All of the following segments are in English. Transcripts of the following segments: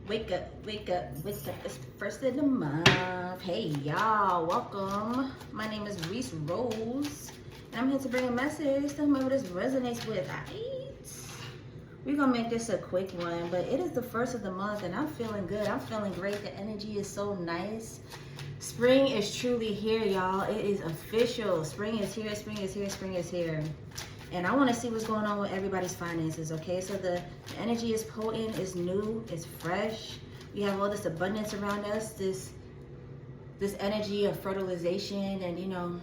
Wake up, wake up, wake up. It's the first of the month. Hey, y'all, welcome. My name is Rees Rose, and I'm here to bring a message to whomever this resonates with. We're going to make this a quick one, but it is the first of the month, and I'm feeling good. I'm feeling great. The energy is so nice. Spring is truly here, y'all. It is official. Spring is here, spring is here, spring is here. And I want to see what's going on with everybody's finances, okay? So the energy is potent, it's new, it's fresh. We have all this abundance around us, this energy of fertilization and,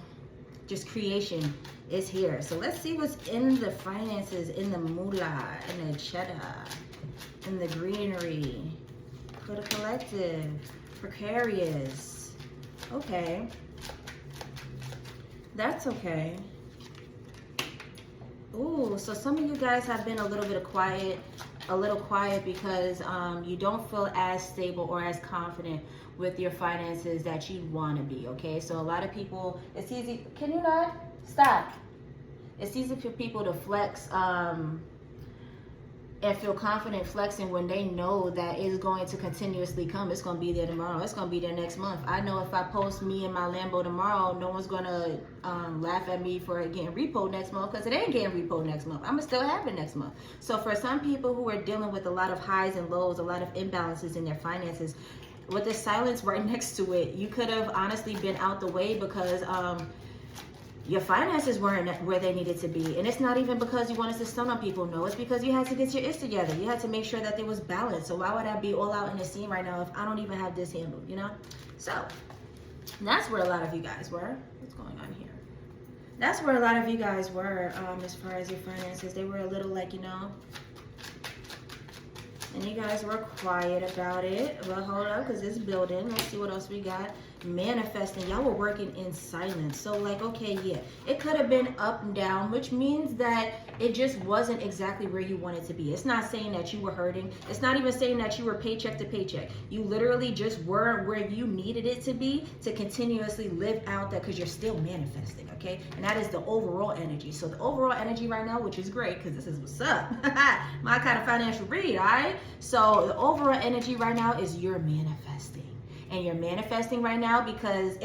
just creation is here. So let's see what's in the finances, in the moolah, in the cheddar, in the greenery, for the collective, precarious. Okay. That's okay. Ooh, so some of you guys have been a little quiet because you don't feel as stable or as confident with your finances that you want to be, okay? So a lot of people, it's easy, can you not? Stop. It's easy for people to flex and feel confident flexing when they know that it's going to continuously come. It's going to be there tomorrow. It's going to be there next month. I know if I post me and my Lambo tomorrow, no one's going to laugh at me for it getting repoed next month, because it ain't getting repoed next month. I'm going to still have it next month. So for some people who are dealing with a lot of highs and lows, a lot of imbalances in their finances, with the silence right next to it, you could have honestly been out the way because your finances weren't where they needed to be. And it's not even because you wanted to stun on people. No, it's because you had to get your ish together. You had to make sure that there was balance. So why would I be all out in the scene right now if I don't even have this handled, So that's where a lot of you guys were. What's going on here? That's where a lot of you guys were as far as your finances. They were a little and you guys were quiet about it. Well, hold up, because it's building. Let's see what else we got. Manifesting. Y'all were working in silence. So okay, yeah, it could have been up and down, which means that it just wasn't exactly where you wanted to be. It's not saying that you were hurting. It's not even saying that you were paycheck to paycheck. You literally just weren't where you needed it to be to continuously live out that, because you're still manifesting, okay? And that is the overall energy. So the overall energy right now, which is great because this is what's up, my kind of financial read, all right? So the overall energy right now is you're manifesting. And you're manifesting right now because,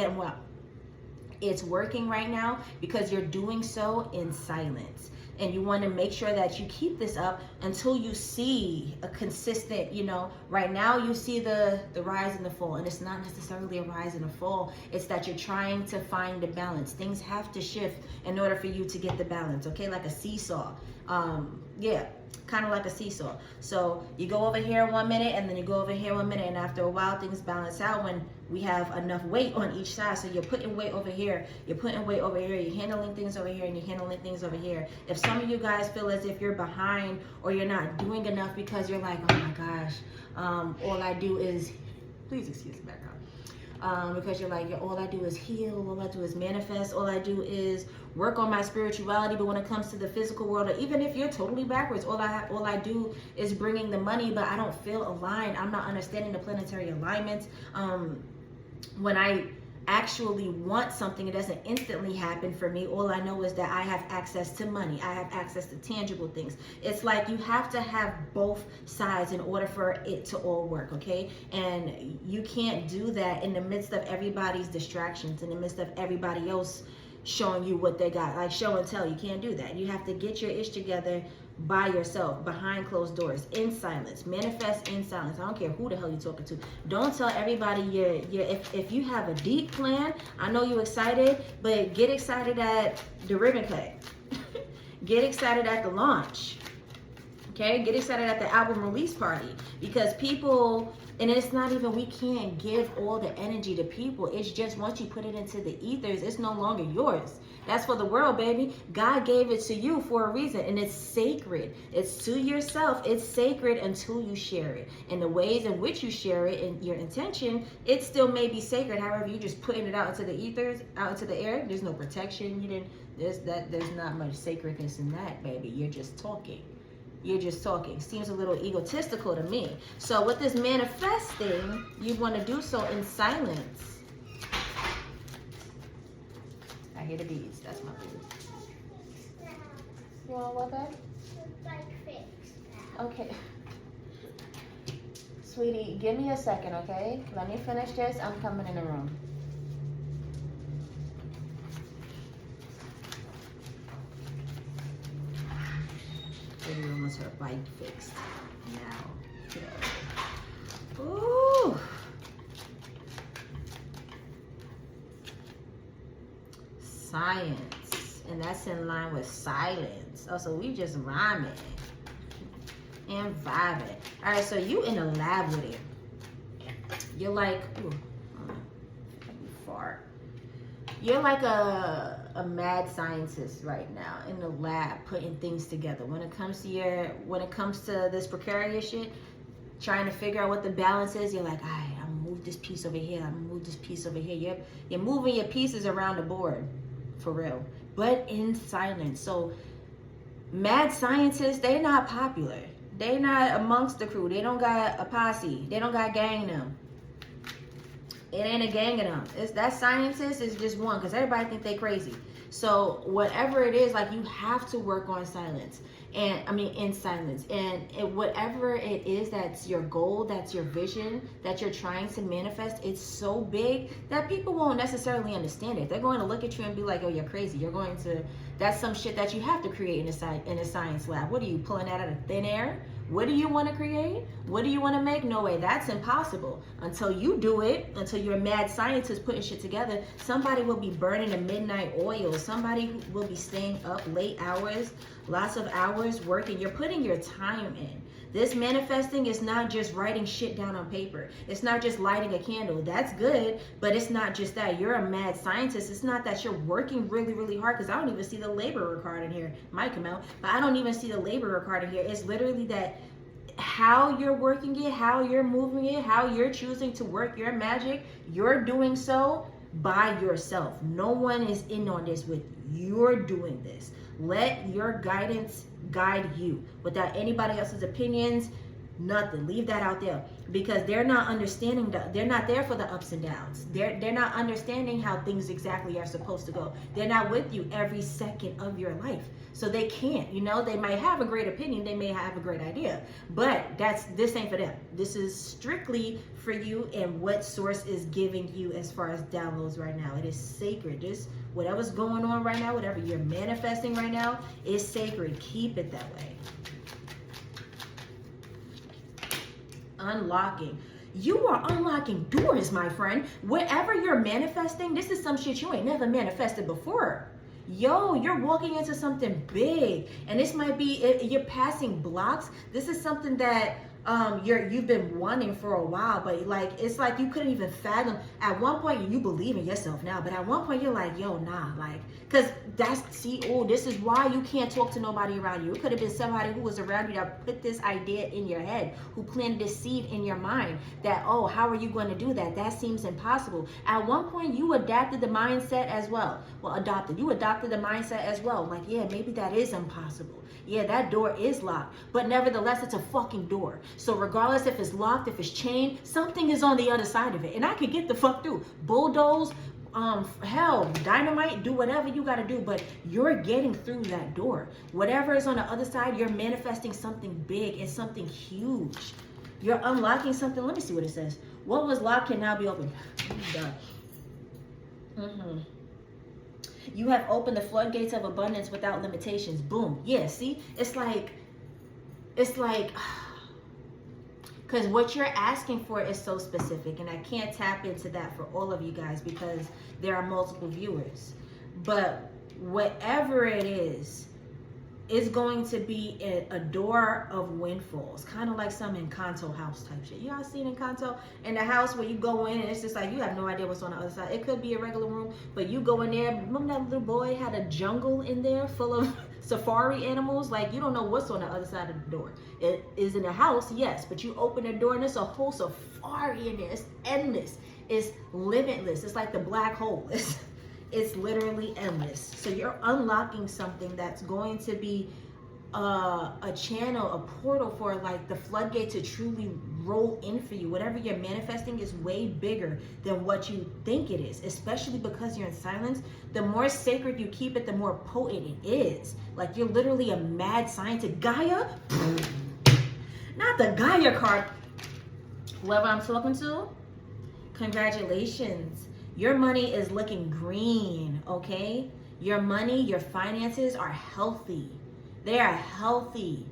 it's working right now because you're doing so in silence. And you want to make sure that you keep this up until you see a consistent, right now you see the rise and the fall. And it's not necessarily a rise and a fall. It's that you're trying to find the balance. Things have to shift in order for you to get the balance, okay? Like a seesaw. Yeah, kind of like a seesaw. So you go over here 1 minute and then you go over here 1 minute, and after a while things balance out when we have enough weight on each side. So you're putting weight over here, you're putting weight over here, you're handling things over here, and you're handling things over here. If some of you guys feel as if you're behind or you're not doing enough because you're like, oh my gosh, all I do is, please excuse the background. Because you're like, all I do is heal, all I do is manifest, all I do is work on my spirituality, but when it comes to the physical world, or even if you're totally backwards, all I do is bringing the money, but I don't feel aligned. I'm not understanding the planetary alignments. When I actually want something, it doesn't instantly happen for me. All I know is that I have access to money. I have access to tangible things. It's like you have to have both sides in order for it to all work, okay? And you can't do that in the midst of everybody's distractions, in the midst of everybody else showing you what they got, like show and tell. You can't do that. You have to get your ish together by yourself, behind closed doors, in silence. Manifest in silence. I don't care who the hell you're talking to. Don't tell everybody if you have a deep plan, I know you're excited, but get excited at the ribbon cut. Get excited at the launch. Okay? Get excited at the album release party, because people, and it's not even, we can't give all the energy to people. It's just once you put it into the ethers, it's no longer yours. That's for the world, baby. God gave it to you for a reason, and it's sacred. It's to yourself. It's sacred until you share it. And the ways in which you share it and your intention, it still may be sacred. However, you just putting it out into the ethers, out into the air. There's no protection. There's not much sacredness in that, baby. You're just talking. You're just talking. Seems a little egotistical to me. So with this manifesting, you want to do so in silence. I hear the bees. That's my food. You want what, babe? Okay. Sweetie, give me a second, okay? Let me finish this. I'm coming in the room. Everyone wants her bike fixed now. Yeah. Ooh. Science. And that's in line with silence. Oh, so we just rhyming and vibing. All right, so you in the lab with it. You're like, ooh, fart. You're like a mad scientist right now in the lab putting things together. When it comes to this precarious shit, trying to figure out what the balance is, you're like, all right, I'm gonna move this piece over here, I'm gonna move this piece over here. You're moving your pieces around the board, for real, but in silence. So mad scientists, they're not popular. They not amongst the crew. They don't got a posse. They don't got gang them. It ain't a gang of them. It's that scientist is just one, because everybody think they crazy. So whatever it is, like, you have to work on silence. And I mean, in silence. And whatever it is that's your goal, that's your vision, that you're trying to manifest, it's so big that people won't necessarily understand it. They're going to look at you and be like, oh, you're crazy. That's some shit that you have to create in a science lab. What are you, pulling that out of thin air? What do you want to create? What do you want to make? No way, that's impossible. Until you do it, until you're a mad scientist putting shit together, somebody will be burning the midnight oil. Somebody will be staying up late hours, lots of hours working. You're putting your time in. This manifesting is not just writing shit down on paper. It's not just lighting a candle. That's good, but it's not just that. You're a mad scientist. It's not that you're working really, really hard, because I don't even see the laborer card in here. Might come out, but I don't even see the laborer card in here. It's literally that how you're working it, how you're moving it, how you're choosing to work your magic, you're doing so by yourself. No one is in on this with you. You're doing this. Let your guidance guide you without anybody else's opinions. Nothing. Leave that out there, because they're not understanding they're not there for the ups and downs. They're not understanding how things exactly are supposed to go. They're not with you every second of your life. So they can't, they might have a great opinion, they may have a great idea, but this ain't for them. This is strictly for you and what source is giving you as far as downloads right now. It is sacred. Whatever's going on right now, whatever you're manifesting right now is sacred. Keep it that way. Unlocking. You are unlocking doors, my friend. Whatever you're manifesting, this is some shit you ain't never manifested before. Yo, you're walking into something big, and this might be, you're passing blocks. This is something that you've been wanting for a while, but it's like you couldn't even fathom. At one point, you believe in yourself now, but at one point you're like, yo, nah, because this is why you can't talk to nobody around you. It could have been somebody who was around you that put this idea in your head, who planted this seed in your mind that, oh, how are you going to do that? That seems impossible. At one point, you adapted the mindset as well. You adopted the mindset as well. Like, yeah, maybe that is impossible. Yeah, that door is locked, but nevertheless, it's a fucking door. So regardless if it's locked, if it's chained, something is on the other side of it, and I could get the fuck through. Bulldoze, hell, dynamite, do whatever you gotta do, but you're getting through that door. Whatever is on the other side, you're manifesting something big and something huge. You're unlocking something. Let me see what it says. What was locked can now be opened. You have opened the floodgates of abundance without limitations. Boom. Yeah, see? It's like, because what you're asking for is so specific, and I can't tap into that for all of you guys because there are multiple viewers. But whatever it is going to be a door of windfalls, kind of like some Encanto house type shit. Y'all seen Encanto? In the house where you go in and it's just like you have no idea what's on the other side. It could be a regular room, but you go in there. Remember that little boy had a jungle in there full of safari animals? Like, you don't know what's on the other side of the door. It is in a house, yes, but you open the door and there's a whole safari in there. It's endless. It's limitless. It's like the black hole. It's literally endless. So you're unlocking something that's going to be a channel, a portal for like the floodgate to truly roll in for you. Whatever you're manifesting is way bigger than what you think it is, especially because you're in silence. The more sacred you keep it, the more potent it is. Like, you're literally a mad scientist. Gaia, not the Gaia card. Whoever I'm talking to, congratulations. Your money is looking green, okay? Your money, your finances are healthy. They are healthy.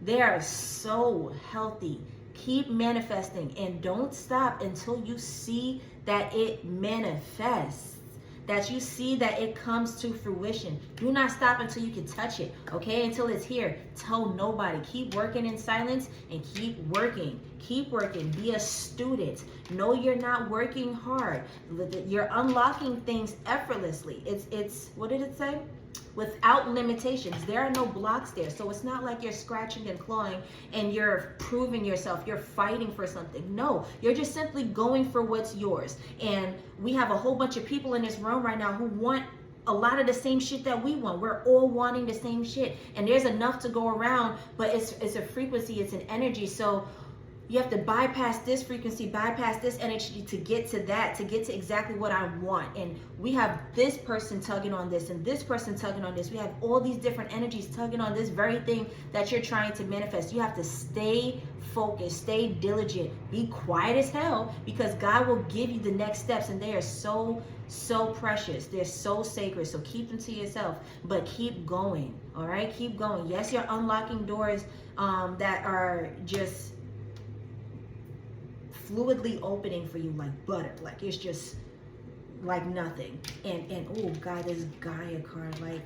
They are so healthy. Keep manifesting and don't stop until you see that it manifests, that you see that it comes to fruition. Do not stop until you can touch it, okay? Until it's here. Tell nobody. Keep working in silence and keep working. Keep working. Be a student. Know you're not working hard. You're unlocking things effortlessly. It's what did it say? Without limitations. There are no blocks there. So it's not like you're scratching and clawing and you're proving yourself. You're fighting for something. No, you're just simply going for what's yours. And we have a whole bunch of people in this room right now who want a lot of the same shit that we want. We're all wanting the same shit. And there's enough to go around, but it's a frequency, it's an energy. So you have to bypass this frequency, bypass this energy to get to that, to get to exactly what I want. And we have this person tugging on this and this person tugging on this. We have all these different energies tugging on this very thing that you're trying to manifest. You have to stay focused, stay diligent, be quiet as hell, because God will give you the next steps, and they are so precious. They're so sacred. So keep them to yourself, but keep going. All right, keep going. Yes, you're unlocking doors that are just fluidly opening for you like butter. Like it's just like nothing. And oh God, this Gaia card, like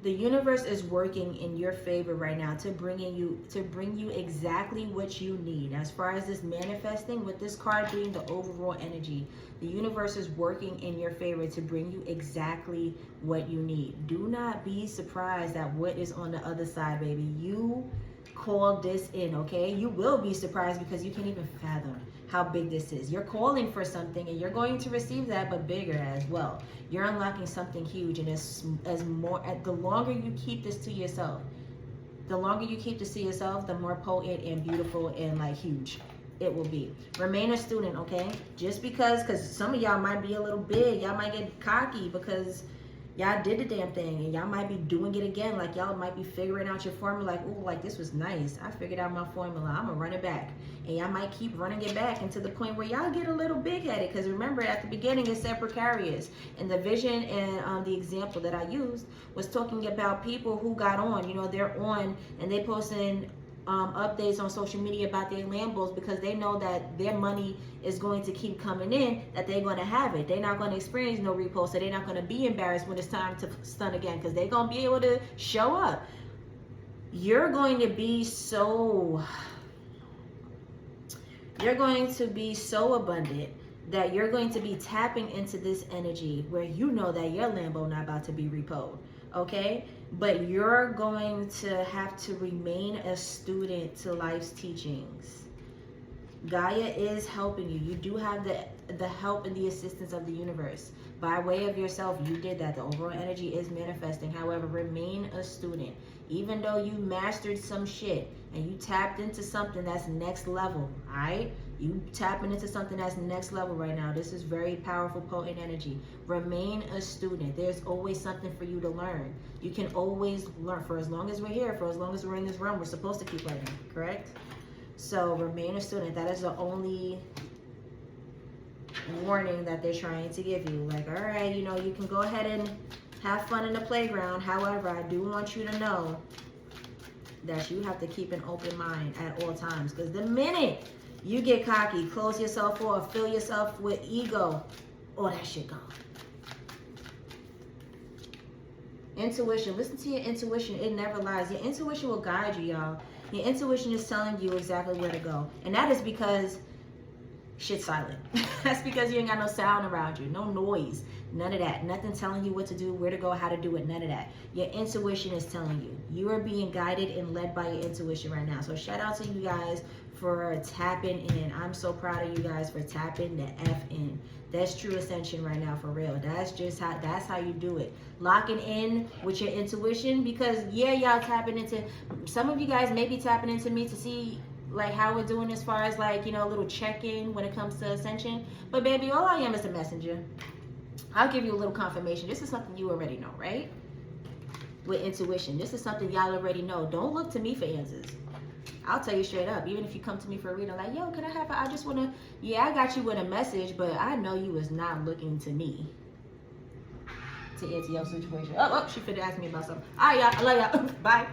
the universe is working in your favor right now to bring you exactly what you need. As far as this manifesting, with this card being the overall energy, the universe is working in your favor to bring you exactly what you need. Do not be surprised at what is on the other side, baby. You called this in, okay? You will be surprised because you can't even fathom how big this is. You're calling for something and you're going to receive that, but bigger as well. You're unlocking something huge, and the longer you keep this to yourself, the more potent and beautiful and like huge it will be. Remain a student, okay? Just because some of y'all might be a little big, y'all might get cocky because y'all did the damn thing, and y'all might be doing it again. Like y'all might be figuring out your formula, like, ooh, like this was nice. I figured out my formula. I'm gonna run it back. And y'all might keep running it back until the point where y'all get a little big-headed. Because remember, at the beginning, it's separate carriers. And the vision and the example that I used was talking about people who got on. You know, they're on and they posting updates on social media about their Lambos because they know that their money is going to keep coming in, that they're going to have it. They're not going to experience no repost, so they're not going to be embarrassed when it's time to stun again, because they're going to be able to show up. You're going to be so abundant that you're going to be tapping into this energy where you know that your Lambo not about to be repoed, okay? But you're going to have to remain a student to life's teachings. Gaia is helping you. You do have the help and the assistance of the universe. By way of yourself, you did that. The overall energy is manifesting. However, remain a student. Even though you mastered some shit and you tapped into something that's next level, all right? You tapping into something that's next level right now. This is very powerful, potent energy. Remain a student. There's always something for you to learn. You can always learn. For as long as we're here, for as long as we're in this room, we're supposed to keep learning, correct? So remain a student. That is the only warning that they're trying to give you. Like, all right, you know, you can go ahead and have fun in the playground. However, I do want you to know that you have to keep an open mind at all times. Because the minute you get cocky, close yourself off, fill yourself with ego, all that shit gone. Intuition. Listen to your intuition. It never lies. Your intuition will guide you, y'all. Your intuition is telling you exactly where to go. And that is because shit's silent. That's because you ain't got no sound around you, no noise, none of that. Nothing telling you what to do, where to go, how to do it, none of that. Your intuition is telling you. You are being guided and led by your intuition right now. So shout out to you guys for tapping in. I'm so proud of you guys for tapping the F in. That's true ascension right now, for real. That's how you do it. Locking in with your intuition, because yeah, y'all tapping into, some of you guys may be tapping into me to see like how we're doing as far as like, you know, a little check-in when it comes to ascension. But baby, all I am is a messenger. I'll give you a little confirmation. This is something you already know, right? With intuition, this is something y'all already know. Don't look to me for answers. I'll tell you straight up. Even if you come to me for a reading, like, yo, can I have? I just wanna. Yeah, I got you with a message, but I know you was not looking to me to answer your situation. Oh, she finna ask me about something. All right, y'all. I love y'all. Bye.